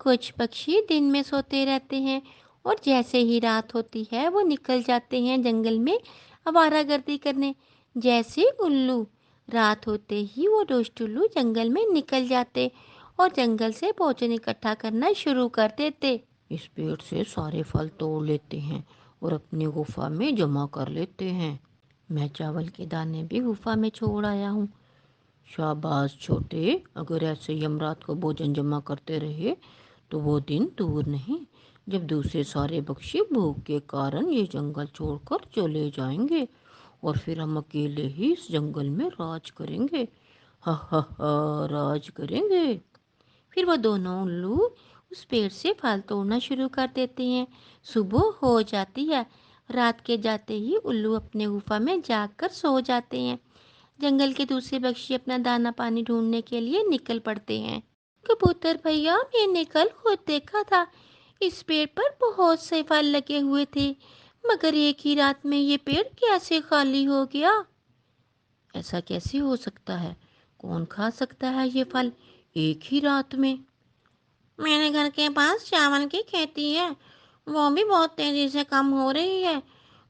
कुछ पक्षी दिन में सोते रहते हैं और जैसे ही रात होती है वो निकल जाते हैं जंगल में आवारागर्दी करने। जैसे उल्लू, रात होते ही वो दोस्त उल्लू जंगल में निकल जाते और जंगल से भोजन इकट्ठा करना शुरू कर देते। इस पेड़ से सारे फल तोड़ लेते हैं और अपनी गुफा में जमा कर लेते हैं। मैं चावल के दाने भी गुफा में छोड़ आया हूँ। शाबाश छोटे, अगर ऐसे ही हम रात को भोजन जमा करते रहे तो वो दिन दूर नहीं जब दूसरे सारे पक्षी भूख के कारण ये जंगल छोड़कर चले जाएंगे और फिर हम अकेले ही इस जंगल में राज करेंगे। हा हा हा, राज करेंगे। फिर वो दोनों उल्लू उस पेड़ से फल तोड़ना शुरू कर देते हैं। सुबह हो जाती है। रात के जाते ही उल्लू अपने गुफा में जाकर सो जाते हैं। जंगल के दूसरे पक्षी अपना दाना पानी ढूंढने के लिए निकल पड़ते हैं। कबूतर भैया, मैंने कल खुद देखा था, इस पेड़ पर बहुत से फल लगे हुए थे, मगर एक ही रात में ये पेड़ कैसे खाली हो गया? ऐसा कैसे हो सकता है? कौन खा सकता है ये फल एक ही रात में? मेरे घर के पास चावल की खेती है, वो भी बहुत तेजी से कम हो रही है।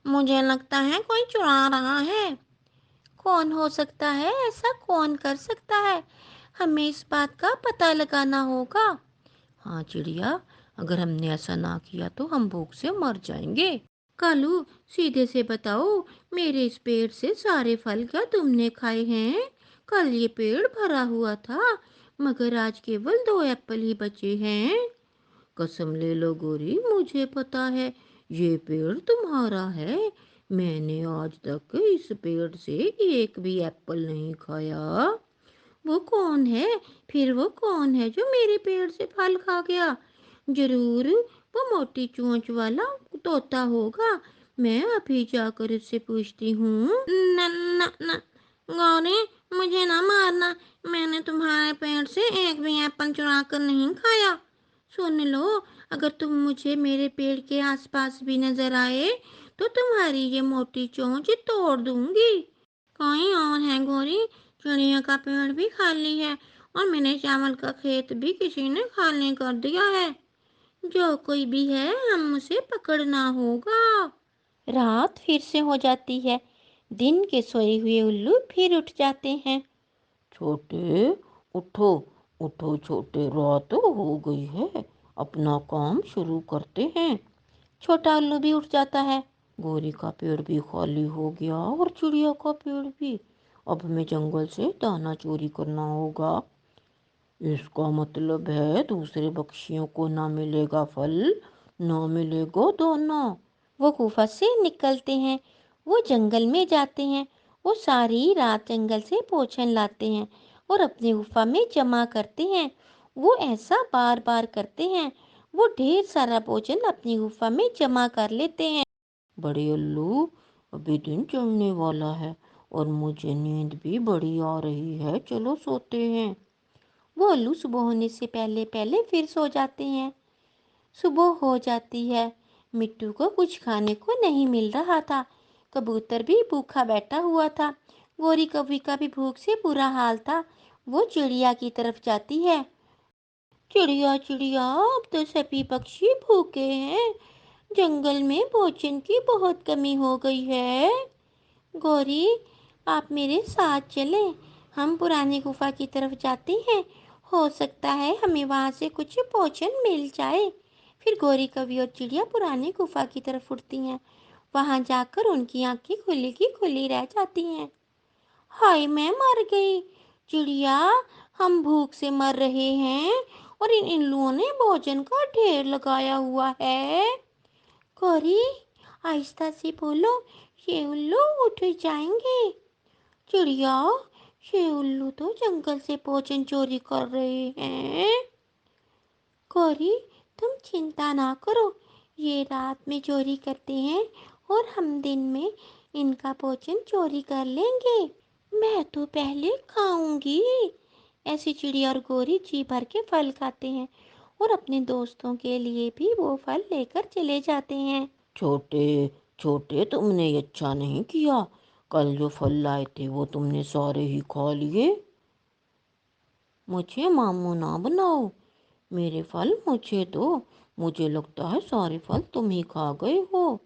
मुझे लगता है कोई चुरा रहा है। कौन हो सकता है? ऐसा कौन कर सकता है? हमें इस बात का पता लगाना होगा। हाँ चिड़िया, अगर हमने ऐसा ना किया तो हम भूख से मर जाएंगे। कालू, सीधे से बताओ, मेरे इस पेड़ से सारे फल क्या तुमने खाए हैं? कल ये पेड़ भरा हुआ था, मगर आज केवल 2 एप्पल ही बचे हैं। कसम ले लो गोरी, मुझे पता है ये पेड़ तुम्हारा है। मैंने आज तक इस पेड़ से एक भी एप्पल नहीं खाया। वो कौन है? फिर वो कौन है जो मेरे पेड़ से फल खा गया? जरूर वो मोटी चोंच वाला तोता होगा। मैं अभी जाकर उससे पूछती हूँ। न न न गौरी, मुझे ना मारना, मैंने तुम्हारे पेड़ से एक भी एप्पल चुरा कर नहीं खाया। सुन लो, अगर तुम मुझे मेरे पेड़ के आसपास भी नजर आए तो तुम्हारी ये मोटी चोंच तोड़ दूंगी। कहीं और है गौरी, चिड़िया का पेड़ भी खाली है और मेरे चावल का खेत भी किसी ने खाली कर दिया है। जो कोई भी है, हम उसे पकड़ना होगा। रात फिर से हो जाती है। दिन के सोए हुए उल्लू फिर उठ जाते हैं। छोटे, उठो, उठो छोटे, रात हो गई है, अपना काम शुरू करते हैं। छोटा उल्लू भी उठ जाता है। गोरी का पेड़ भी खाली हो गया और चिड़िया का पेड़ भी। अब हमें जंगल से दाना चोरी करना होगा। इसका मतलब है दूसरे पक्षियों को ना मिलेगा फल, ना मिलेगा दाना। वो गुफा से निकलते हैं, वो जंगल में जाते हैं, वो सारी रात जंगल से भोजन लाते हैं और अपनी गुफा में जमा करते हैं। वो ऐसा बार बार करते हैं। वो ढेर सारा भोजन अपनी गुफा में जमा कर लेते हैं। बड़े उल्लू, अभी दिन चढ़ने वाला है और मुझे नींद भी बड़ी आ रही है, चलो सोते हैं। वो उल्लू सुबह होने से पहले पहले फिर सो जाते हैं। सुबह हो जाती है। मिट्टू को कुछ खाने को नहीं मिल रहा था। कबूतर भी भूखा बैठा हुआ था। गोरी कौवी का भी भूख से बुरा हाल था। वो चिड़िया की तरफ जाती है। चिड़िया चिड़िया, अब तो सभी पक्षी भूखे हैं। जंगल में भोजन की बहुत कमी हो गई है। गौरी, आप मेरे साथ चलें। हम पुरानी गुफा की तरफ जाते हैं। हो सकता है हमें वहाँ से कुछ भोजन मिल जाए। फिर गौरी कवि और चिड़िया पुरानी गुफा की तरफ उड़ती हैं। वहाँ जाकर उनकी आंखें खुली की खुली रह जाती हैं। हाय, मैं मर गई। चिड़िया, हम भूख से मर रहे हैं और इन इल्लुओं ने भोजन का ढेर लगाया हुआ है। गौरी, आहिस्ता से बोलो, ये उल्लू उठ जाएंगे। चिड़िया, ये उल्लू तो जंगल से भोजन चोरी कर रहे हैं। गौरी, तुम चिंता ना करो, ये रात में चोरी करते हैं और हम दिन में इनका भोजन चोरी कर लेंगे। मैं तो पहले खाऊंगी। ऐसी चिड़िया और गौरी जी भर के फल खाते हैं और अपने दोस्तों के लिए भी वो फल लेकर चले जाते हैं। छोटे, छोटे, तुमने ये अच्छा नहीं किया। कल जो फल लाए थे वो तुमने सारे ही खा लिए। मुझे मामू ना बनाओ, मेरे फल मुझे दो। मुझे लगता है सारे फल तुम ही खा गए हो।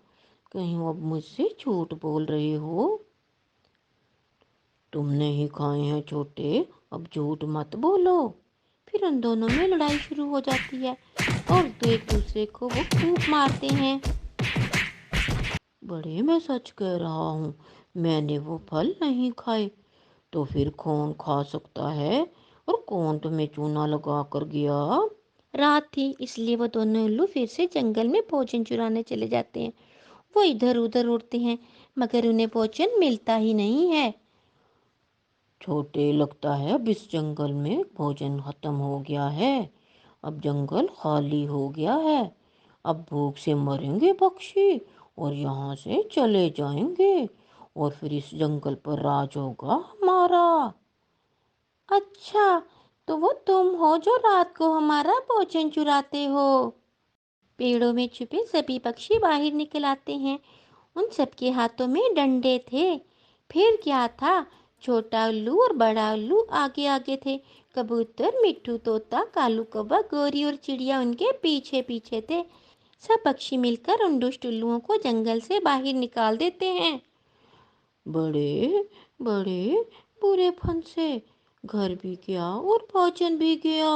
कहीं अब मुझसे झूठ बोल रहे हो। तुमने ही खाए हैं छोटे, अब झूठ मत बोलो। फिर उन दोनों में लड़ाई शुरू हो जाती है और तो एक दूसरे को वो खूब मारते हैं। बड़े, मैं सच कह रहा हूँ, मैंने वो फल नहीं खाए। तो फिर कौन खा सकता है? और कौन तुम्हें चूना लगा कर गया? रात थी इसलिए वो दोनों उल्लू फिर से जंगल में भोजन चुराने चले जाते हैं। वो इधर उधर उड़ते हैं मगर उन्हें भोजन मिलता ही नहीं है। छोटे, लगता है अब इस जंगल में भोजन खत्म हो गया है। अब जंगल खाली हो गया है। अब भूख से मरेंगे पक्षी और यहाँ से चले जाएंगे, और फिर इस जंगल पर राज होगा हमारा। अच्छा, तो वो तुम हो जो रात को हमारा भोजन चुराते हो। पेड़ों में छुपे सभी पक्षी बाहर निकल आते हैं। उन सबके हाथों में डंडे थे। फिर क्या था, छोटा उल्लू और बड़ा उल्लू आगे आगे थे। कबूतर, मिट्ठू, तोता, कालू कौवा, गोरी और चिड़िया उनके पीछे पीछे थे। सब पक्षी मिलकर उन दुष्ट उल्लुओं को जंगल से बाहर निकाल देते हैं। बड़े बड़े बुरे फन से घर भी गया और भोजन भी गया।